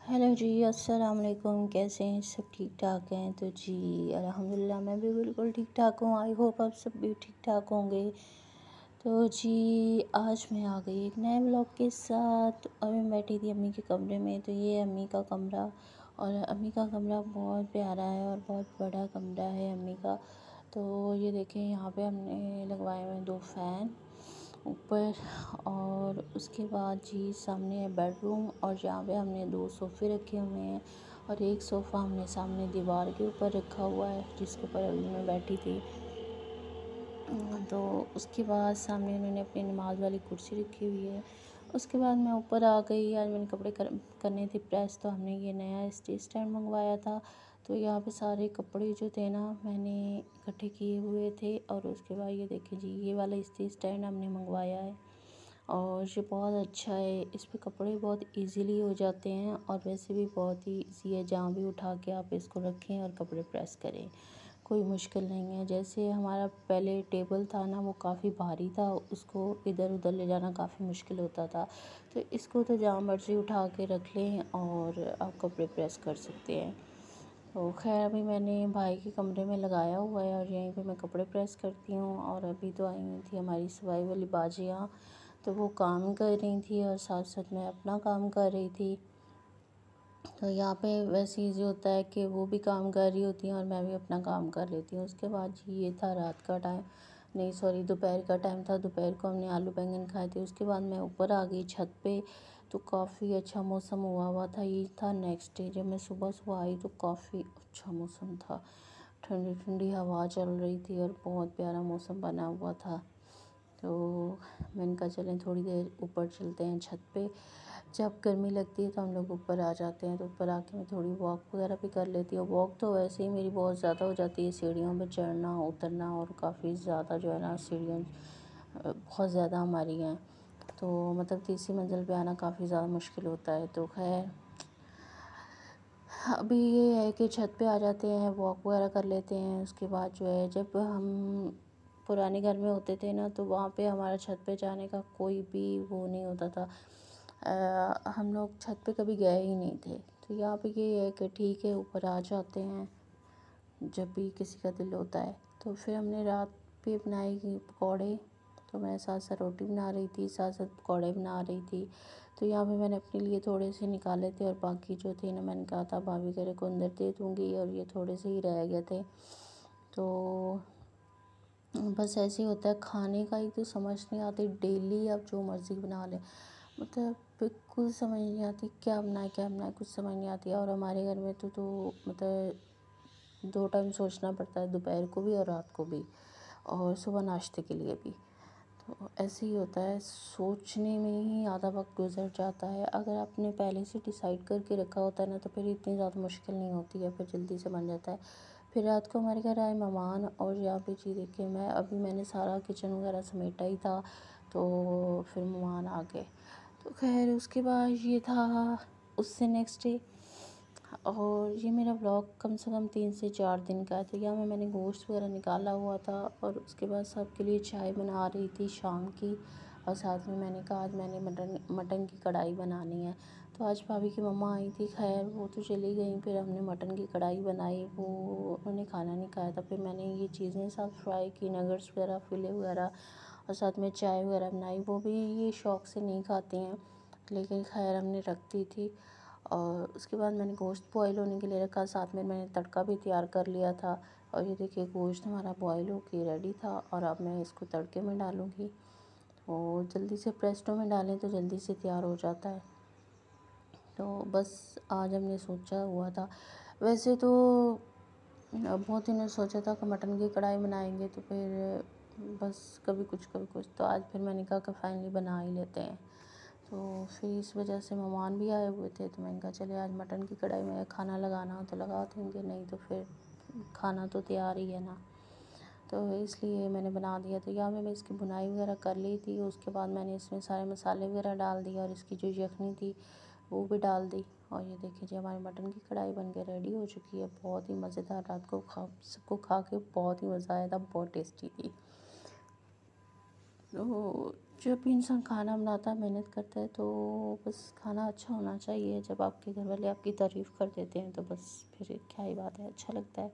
Hello जी, अस्सलाम वालेकुम। कैसे हैं? सब ठीक ठाक हैं? तो जी अल्हम्दुलिल्लाह मैं भी बिल्कुल ठीक ठाक हूँ। आई होप आप सब भी ठीक ठाक होंगे। तो जी आज मैं आ गई एक नए व्लॉग के साथ। अभी मैं बैठी थी अम्मी के कमरे में। तो ये अम्मी का कमरा, और अम्मी का कमरा बहुत प्यारा है और बहुत बड़ा कमरा है अम्मी का। तो ये देखें, यहाँ पे हमने लगवाए हुए हैं 2 फ़ैन ऊपर, और उसके बाद जी सामने है बेडरूम, और जहाँ पे हमने 2 सोफ़े रखे हुए हैं और एक सोफ़ा हमने सामने दीवार के ऊपर रखा हुआ है जिसके ऊपर अभी मैं बैठी थी। तो उसके बाद सामने उन्होंने अपनी नमाज वाली कुर्सी रखी हुई है। उसके बाद मैं ऊपर आ गई। आज मैंने कपड़े करने थे प्रेस, तो हमने ये नया स्टेज स्टैंड मंगवाया था। तो यहाँ पे सारे कपड़े जो थे ना मैंने इकट्ठे किए हुए थे। और उसके बाद ये देखिए जी, ये वाला स्टेज स्टैंड हमने मंगवाया है और ये बहुत अच्छा है। इस पे कपड़े बहुत इजीली हो जाते हैं और वैसे भी बहुत ही ईजी है। जहाँ भी उठा के आप इसको रखें और कपड़े प्रेस करें, कोई मुश्किल नहीं है। जैसे हमारा पहले टेबल था ना, वो काफ़ी भारी था, उसको इधर उधर ले जाना काफ़ी मुश्किल होता था। तो इसको तो जहाँ मर्ज़ी उठा के रख लें और आप कपड़े प्रेस कर सकते हैं। तो खैर अभी मैंने भाई के कमरे में लगाया हुआ है और यहीं पे मैं कपड़े प्रेस करती हूँ। और अभी तो आई हुई थी हमारी सफाई वाली बाजियाँ, तो वो काम कर रही थी और साथ साथ मैं अपना काम कर रही थी। तो यहाँ पे वैसे ईज़ी होता है कि वो भी काम कर रही होती हैं और मैं भी अपना काम कर लेती हूँ। उसके बाद जी ये था रात का टाइम, नहीं सॉरी दोपहर का टाइम था। दोपहर को हमने आलू बैंगन खाए थे। उसके बाद मैं ऊपर आ गई छत पे। तो काफ़ी अच्छा मौसम हुआ हुआ था। ये था नेक्स्ट डे, जब मैं सुबह सुबह आई तो काफ़ी अच्छा मौसम था। ठंडी ठंडी हवा चल रही थी और बहुत प्यारा मौसम बना हुआ था। तो मैंने कहा चलें थोड़ी देर ऊपर चलते हैं छत पे। जब गर्मी लगती है तो हम लोग ऊपर आ जाते हैं। तो ऊपर आके मैं थोड़ी वॉक वगैरह भी कर लेती हूँ। वॉक तो वैसे ही मेरी बहुत ज़्यादा हो जाती है, सीढ़ियों पे चढ़ना उतरना, और काफ़ी ज़्यादा जो है ना सीढ़ियाँ बहुत ज़्यादा हमारी हैं। तो मतलब तीसरी मंजिल पे आना काफ़ी ज़्यादा मुश्किल होता है। तो खैर अभी ये है कि छत पे आ जाते हैं, वॉक वगैरह कर लेते हैं। उसके बाद जो है, जब हम पुराने घर में होते थे ना, तो वहाँ पे हमारा छत पे जाने का कोई भी वो नहीं होता था। हम लोग छत पे कभी गए ही नहीं थे। तो यहाँ पे ये है कि ठीक है, ऊपर आ जाते हैं जब भी किसी का दिल होता है। तो फिर हमने रात पे बनाए पकौड़े। तो मैं साथ साथ रोटी बना रही थी, साथ साथ पकौड़े बना रही थी। तो यहाँ पे मैंने अपने लिए थोड़े से निकाले थे और बाकी जो थे ना, मैंने कहा था भाभी करे को अंदर दे दूँगी, और ये थोड़े से ही रह गए थे। तो बस ऐसे ही होता है, खाने का ही तो समझ नहीं आती। डेली आप जो मर्ज़ी बना लें, मतलब बिल्कुल समझ नहीं आती क्या बनाए, कुछ समझ नहीं आती। और हमारे घर में तो मतलब 2 टाइम सोचना पड़ता है, दोपहर को भी और रात को भी, और सुबह नाश्ते के लिए भी। तो ऐसे ही होता है, सोचने में ही आधा वक्त गुजर जाता है। अगर आपने पहले से डिसाइड करके रखा होता है ना, तो फिर इतनी ज़्यादा मुश्किल नहीं होती है, फिर जल्दी से बन जाता है। फिर रात को हमारे घर आए मेहमान, और यहाँ पे जी देखिए, मैंने सारा किचन वगैरह समेटा ही था। तो फिर मेहमान आ गए। तो खैर उसके बाद ये था उससे नेक्स्ट डे। और ये मेरा व्लॉग कम से कम 3 से 4 दिन का है। तो यहाँ मैंने गोश्त वगैरह निकाला हुआ था, और उसके बाद सबके लिए चाय बना रही थी शाम की। और साथ में मैंने कहा आज मैंने मटन की कढ़ाई बनानी है। तो आज भाभी की मम्मा आई थी, खैर वो तो चली गई। फिर हमने मटन की कढ़ाई बनाई, वो उन्होंने खाना नहीं खाया था। फिर मैंने ये चीज़ें सब फ्राई की, नगर्स वगैरह, फिले वगैरह, और साथ में चाय वगैरह बनाई। वो भी ये शौक़ से नहीं खाती हैं, लेकिन खैर हमने रख दी थी। और उसके बाद मैंने गोश्त बॉईल होने के लिए रखा, साथ में मैंने तड़का भी तैयार कर लिया था। और ये देखिए गोश्त हमारा बॉईल होके रेडी था, और अब मैं इसको तड़के में डालूँगी। और जल्दी से प्रेस्टो में डालें तो जल्दी से तैयार हो जाता है। तो बस आज हमने सोचा हुआ था, वैसे तो बहुत दिनों से सोचा था कि मटन की कढ़ाई बनाएंगे, तो फिर बस कभी कुछ, तो आज फिर मैंने कहा कि फाइनली बना ही लेते हैं। तो फिर इस वजह से मेहमान भी आए हुए थे, तो मैंने कहा चले आज मटन की कढ़ाई में खाना लगाना हो तो लगा देंगे, नहीं तो फिर खाना तो तैयार ही है ना। तो इसलिए मैंने बना दिया। तो यहाँ मैं इसकी बुनाई वगैरह कर ली थी। उसके बाद मैंने इसमें सारे मसाले वगैरह डाल दिए, और इसकी जो यखनी थी वो भी डाल दी। और ये देखिए जी, हमारी मटन की कढ़ाई बन के रेडी हो चुकी है। बहुत ही मज़ेदार, रात को सबको खा के बहुत ही मज़ा आया था, बहुत टेस्टी थी। तो जब भी इंसान खाना बनाता है, मेहनत करता है, तो बस खाना अच्छा होना चाहिए। जब आपके घर वाले आपकी तारीफ़ कर देते हैं तो बस फिर क्या ही बात है, अच्छा लगता है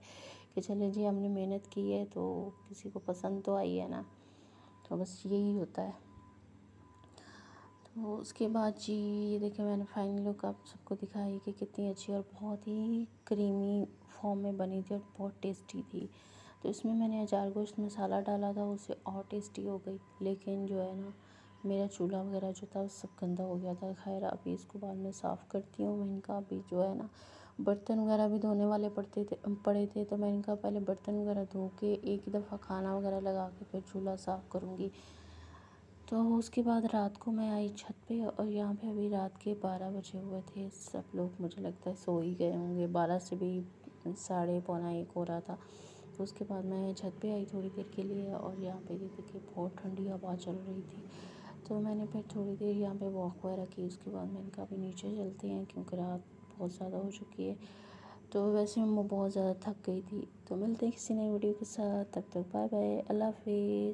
कि चलिए जी हमने मेहनत की है तो किसी को पसंद तो आई है ना। तो बस यही होता है। तो उसके बाद जी ये देखिए मैंने फाइनल लुक आप सबको दिखाई कि कितनी अच्छी और बहुत ही क्रीमी फॉर्म में बनी थी और बहुत टेस्टी थी। तो इसमें मैंने अचार गोश्त मसाला डाला था, उससे और टेस्टी हो गई। लेकिन जो है ना, मेरा चूल्हा वगैरह जो था वो सब गंदा हो गया था। खैर अभी इसको बाद में साफ़ करती हूँ मैं इनका। अभी जो है ना, बर्तन वगैरह भी धोने वाले पड़े थे, तो मैं इनका पहले बर्तन वगैरह धो के एक ही दफ़ा खाना वगैरह लगा के फिर चूल्हा साफ़ करूँगी। तो उसके बाद रात को मैं आई छत पे, और यहाँ पे अभी रात के 12 बजे हुए थे। सब लोग मुझे लगता है सो ही गए होंगे, 12 से भी साढ़े पौना 1 हो रहा था। तो उसके बाद मैं छत पे आई थोड़ी देर के लिए, और यहाँ पे ये देखिए बहुत ठंडी हवा चल रही थी। तो मैंने फिर थोड़ी देर यहाँ पे वॉक वगैरह की। उसके बाद मैंने कहा अभी नीचे चलते हैं क्योंकि रात बहुत ज़्यादा हो चुकी है। तो वैसे मैं बहुत ज़्यादा थक गई थी। तो मिलते हैं किसी नई वीडियो के साथ, तब तक बाय बाय, अल्लाह हाफिज़।